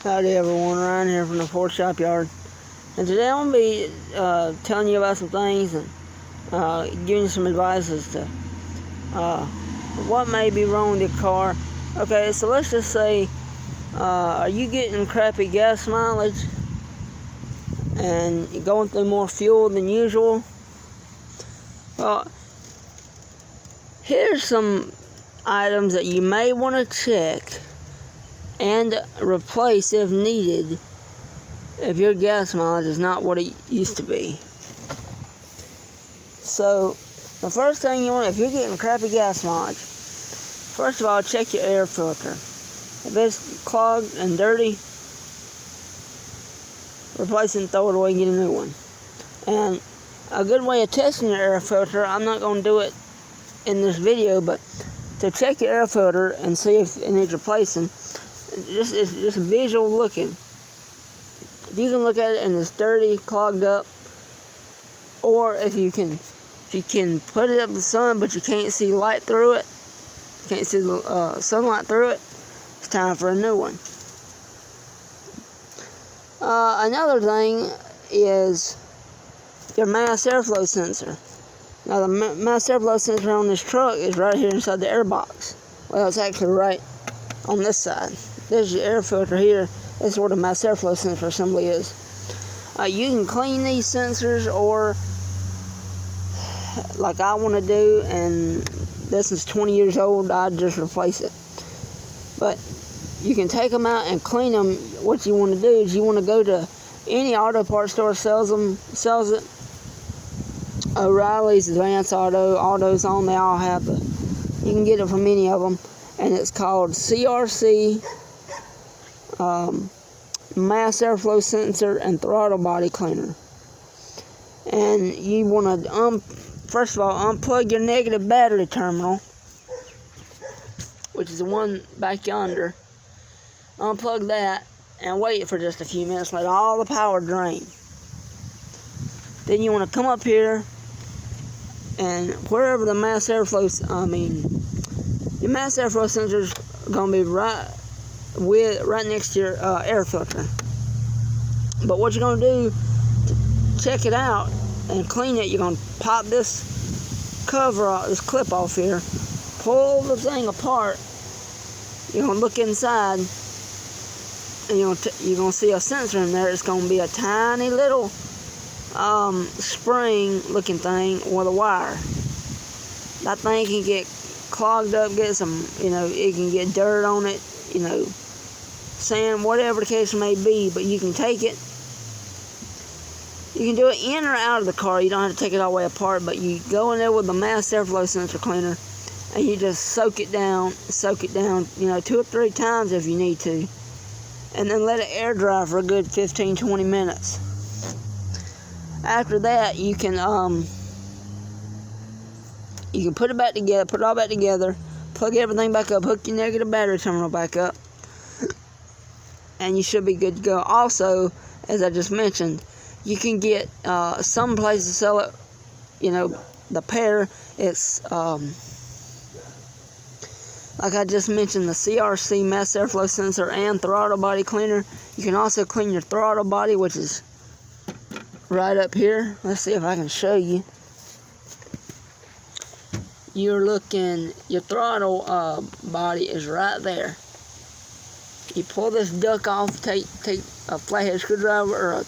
Howdy everyone, Ryan here from the Ford Shopyard, and today I'm going to be telling you about some things and giving you some advice as to what may be wrong with your car. Okay, so let's just say, are you getting crappy gas mileage and you're going through more fuel than usual? Well, here's some items that you may want to check and replace if needed if your gas mileage is not what it used to be. So the first thing you want, if you're getting crappy gas mileage, first of all, check your air filter. If it's clogged and dirty, replace it and throw it away and get a new one. And a good way of testing your air filter, I'm not going to do it in this video, but to check your air filter and see if it needs replacing, it's just visual looking. If you can look at it and it's dirty, clogged up, or if you can put it up in the sun but you can't see light through it, can't see the sunlight through it, it's time for a new one. Another thing is your mass airflow sensor. Now the mass airflow sensor on this truck is right here inside the air box. Well, it's actually right on this side. There's your air filter here. This is where the mass airflow sensor assembly is. You can clean these sensors, or like I want to do, and this is 20 years old, I'd just replace it. But you can take them out and clean them. What you want to do is you want to go to any auto parts store sells it. O'Reilly's, Advanced Auto, AutoZone, they all have it. You can get it from any of them, and it's called CRC mass airflow sensor and throttle body cleaner. And you want to first of all unplug your negative battery terminal, which is the one back yonder. Unplug that and wait for just a few minutes. Let all the power drain. Then you want to come up here, and wherever the mass airflow, your mass airflow sensor is going to be right next to your air filter. But what you're going to do to check it out and clean it, you're going to pop this cover off, this clip off here, pull the thing apart. You're going to look inside, and you're going to see a sensor in there. It's going to be a tiny little spring looking thing with a wire. That thing can get clogged up, get some, it can get dirt on it, sand, whatever the case may be, but you can take it. You can do it in or out of the car. You don't have to take it all the way apart, but you go in there with the mass airflow sensor cleaner and you just soak it down, 2 or 3 times if you need to, and then let it air dry for a good 15-20 minutes. After that, you can put it back together, put it all back together, plug everything back up, hook your negative battery terminal back up, and you should be good to go. Also, as I just mentioned, you can get some places sell it, the pair. It's like I just mentioned, the CRC mass airflow sensor and throttle body cleaner. You can also clean your throttle body, which is right up here. Let's see if I can show you. Your throttle body is right there. You pull this duct off, take a flathead screwdriver, or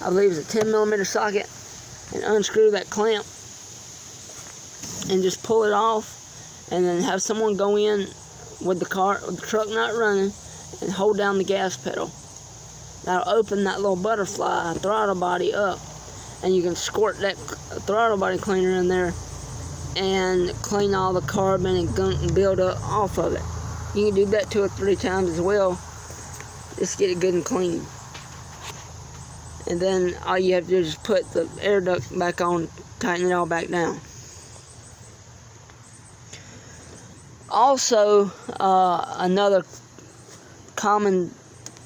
I believe it's a 10mm socket, and unscrew that clamp, and just pull it off, and then have someone go in with the truck not running, and hold down the gas pedal. That'll open that little butterfly throttle body up, and you can squirt that throttle body cleaner in there and clean all the carbon and gunk and buildup off of it. You can do that 2 or 3 times as well. Just get it good and clean. And then all you have to do is just put the air duct back on, tighten it all back down. Also, another common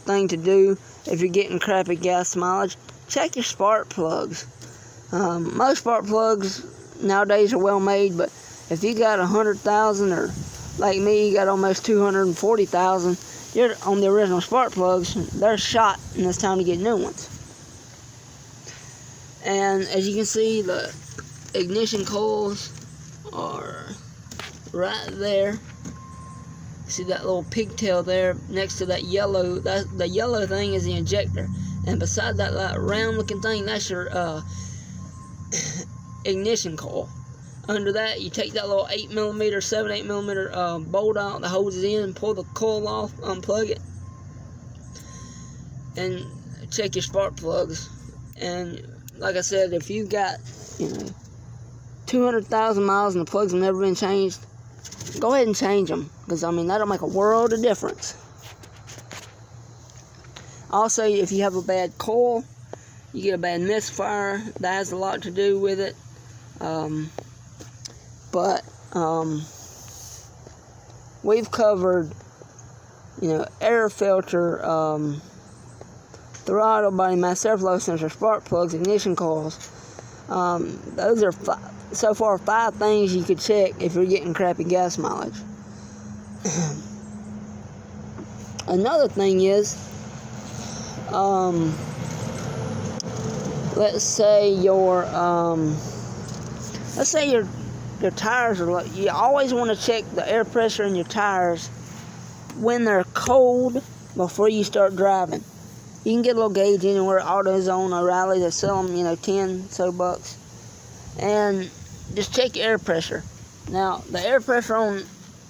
thing to do if you're getting crappy gas mileage, check your spark plugs. Most spark plugs nowadays are well made, but if you got 100,000, or like me, you got almost 240,000, on the original spark plugs, they're shot and it's time to get new ones. And as you can see, the ignition coils are right there. See that little pigtail there next to that yellow? The yellow thing is the injector, and beside that round looking thing, that's your ignition coil. Under that, you take that little 8mm, 7-8mm bolt out that holds it in, pull the coil off, unplug it, and check your spark plugs. And like I said, if you've got 200,000 miles and the plugs have never been changed, go ahead and change them, because I mean that'll make a world of difference. Also, if you have a bad coil, you get a bad misfire, that has a lot to do with it. But we've covered, air filter, throttle, body mass, airflow sensor, spark plugs, ignition coils. Those are so far 5 things you could check if you're getting crappy gas mileage. Another thing is, let's say your tires are low. You always want to check the air pressure in your tires when they're cold before you start driving. You can get a little gauge anywhere, AutoZone, O'Reilly, they sell them, 10 so bucks. And just check your air pressure. Now, the air pressure on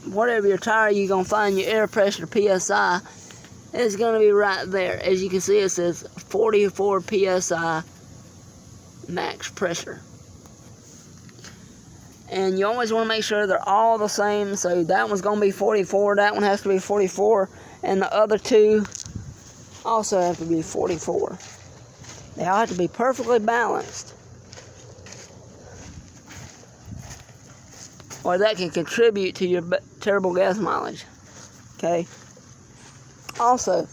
whatever your tire you're going to find, your air pressure, PSI, is going to be right there. As you can see, it says 44 PSI max pressure. And you always want to make sure they're all the same. So that one's going to be 44, that one has to be 44, and the other two also have to be 44. They all have to be perfectly balanced, or that can contribute to your terrible gas mileage. Okay? Also,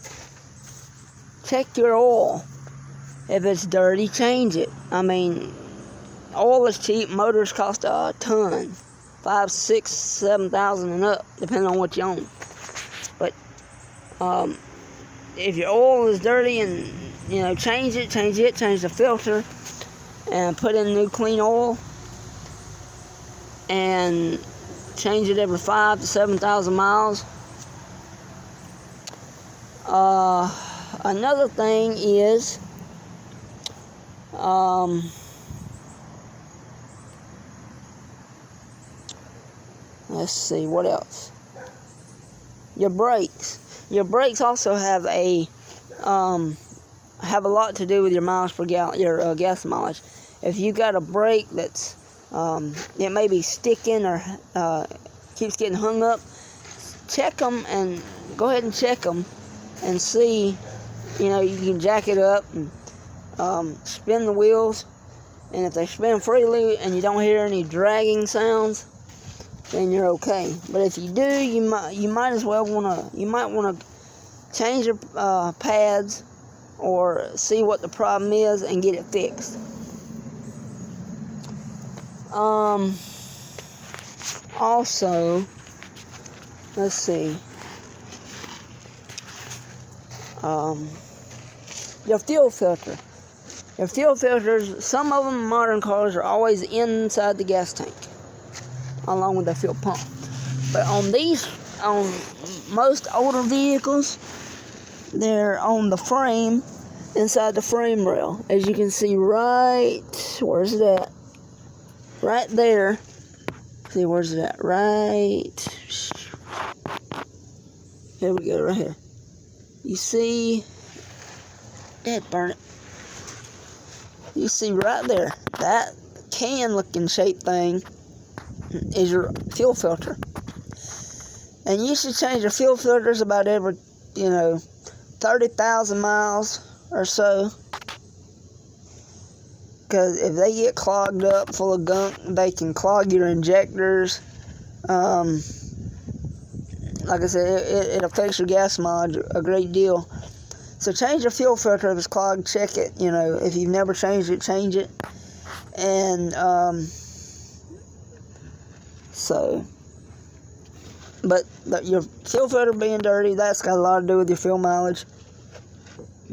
check your oil. If it's dirty, change it. I mean, oil is cheap. Motors cost a ton, 5, 6, 7,000 and up, depending on what you own. But if your oil is dirty, and change the filter, and put in new clean oil, and change it every 5 to 7,000 miles. Another thing is, let's see, what else? Your brakes. Your brakes also have a lot to do with your miles per gallon, your gas mileage. If you got a brake that's it may be sticking or keeps getting hung up, check them, and go ahead and check them and see. You can jack it up and spin the wheels, and if they spin freely and you don't hear any dragging sounds, then you're okay. But if you do, you might want to change your pads or see what the problem is and get it fixed. Also, let's see. Your fuel filter. Your fuel filters, some of them in modern cars are always inside the gas tank, along with the fuel pump. But on most older vehicles, they're on the frame, inside the frame rail. As you can see, where's it at? Right there. See, where's it at? Right. Here we go, right here. You see, burn it. You see right there, that can-looking shape thing is your fuel filter. And you should change your fuel filters about every, 30,000 miles or so. Because if they get clogged up full of gunk, they can clog your injectors. Like I said, it affects your gas mileage a great deal. So change your fuel filter if it's clogged. Check it. If you've never changed it, change it. And But your fuel filter being dirty, that's got a lot to do with your fuel mileage.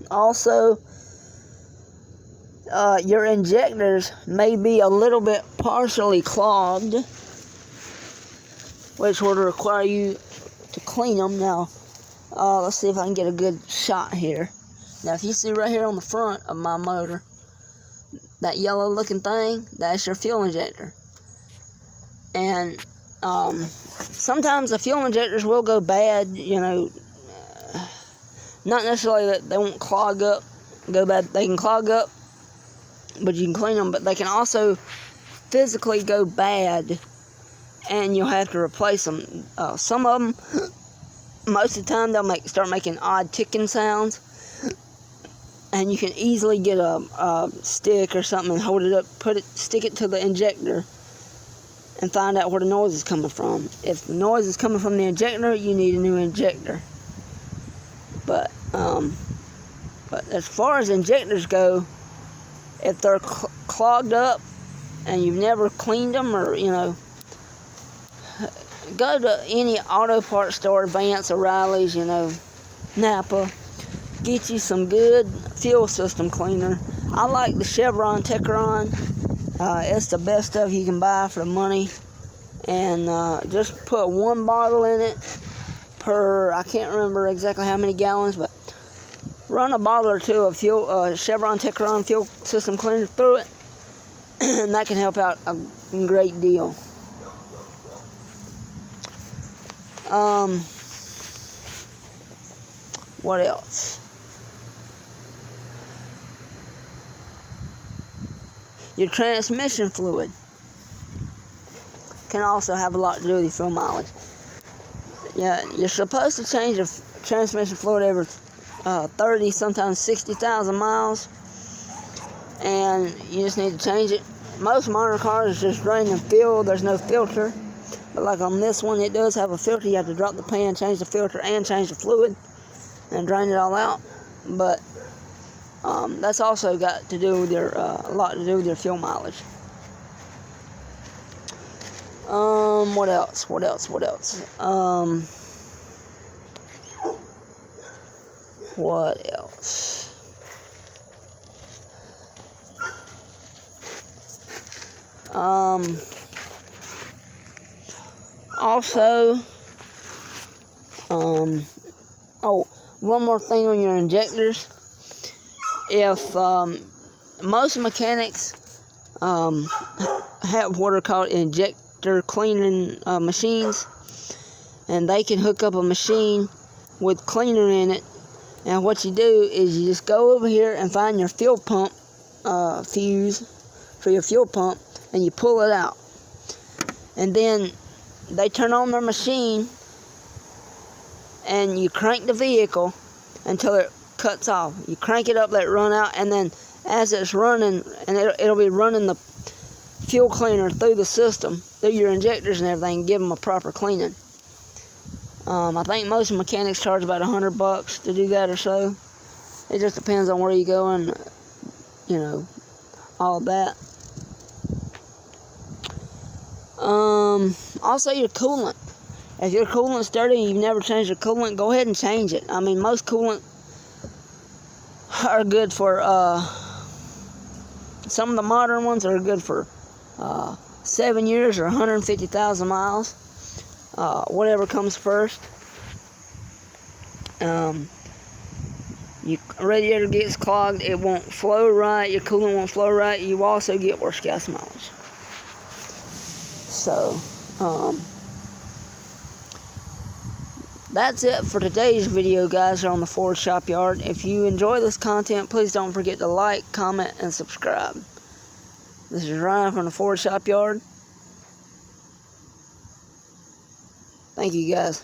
Also, your injectors may be a little bit partially clogged, which would require you to clean them. Now, let's see if I can get a good shot here. Now, if you see right here on the front of my motor, that yellow looking thing, that's your fuel injector. And sometimes the fuel injectors will go bad, not necessarily that they won't clog up, go bad. They can clog up, but you can clean them. But they can also physically go bad, and you'll have to replace them. Some of them, most of the time, they'll start making odd ticking sounds, and you can easily get a stick or something and hold it up, stick it to the injector, and find out where the noise is coming from. If the noise is coming from the injector, you need a new injector. But as far as injectors go, if they're clogged up and you've never cleaned them, or go to any auto parts store, Vance, O'Reilly's, Napa, get you some good fuel system cleaner. I like the Chevron Techron. It's the best stuff you can buy for the money. And just put one bottle in it per, I can't remember exactly how many gallons, but run a bottle or two of Chevron Techron fuel system cleaner through it, and that can help out a great deal. What else? Your transmission fluid can also have a lot to do with your fuel mileage. Yeah, you're supposed to change your transmission fluid every 30, sometimes 60,000 miles, and you just need to change it. Most modern cars just drain and fill. There's no filter, but like on this one, it does have a filter. You have to drop the pan, change the filter, and change the fluid, and drain it all out. But that's also got to do with a lot to do with your fuel mileage. What else? What else? Also, one more thing on your injectors. If most mechanics have what are called injector cleaning machines, and they can hook up a machine with cleaner in it, and what you do is you just go over here and find your fuel pump fuse for your fuel pump, and you pull it out, and then they turn on their machine, and you crank the vehicle until it cuts off. You crank it up, let it run out, and then as it's running, and it'll be running the fuel cleaner through the system, through your injectors and everything, and give them a proper cleaning. I think most mechanics charge about $100 to do that or so. It just depends on where you go and, all of that. Also your coolant. If your coolant's dirty and you've never changed your coolant, go ahead and change it. I mean, most coolant are good for, some of the modern ones are good for 7 years or 150,000 miles. Whatever comes first. Your radiator gets clogged, it won't flow right, your coolant won't flow right, you also get worse gas mileage. So, that's it for today's video, guys, on the Ford Shopyard. If you enjoy this content, please don't forget to like, comment, and subscribe. This is Ryan from the Ford Shopyard. Thank you, guys.